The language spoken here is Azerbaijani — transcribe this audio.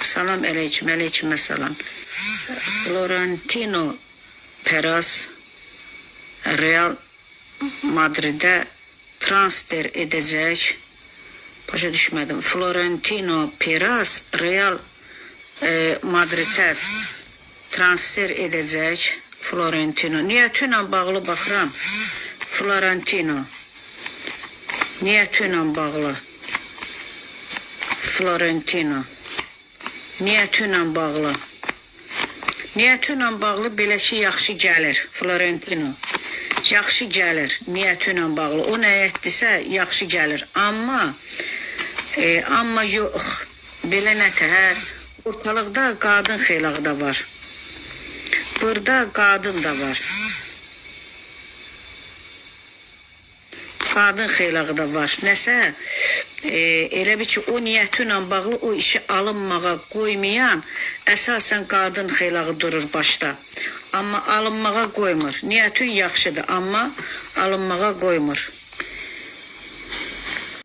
Salam aleyküm, aleyküm salam. Florentino Perez Real Madrid'e transfer edecek. Başa düşmedim. Florentino Perez Real Madrid'e transfer edecek. Florentino. Niyyətlə bağlı baxıram. Florentino. Niyyətlə bağlı. Florentino. Niyyətlə bağlı. Niyyətlə bağlı belə ki, yaxşı gəlir. Florentino. Yaxşı gəlir. Niyyətlə bağlı. O nə etdisə, yaxşı gəlir. Amma yox. Belə nətər. Ortalıqda qadın xeylağı da var. Burada qadın da var. Qadın xeylağı da var. Nəsə, elə bir ki, o niyyətlə bağlı o işi alınmağa qoymayan əsasən qadın xeylağı durur başda. Amma alınmağa qoymur. Niyyətin yaxşıdır, amma alınmağa qoymur.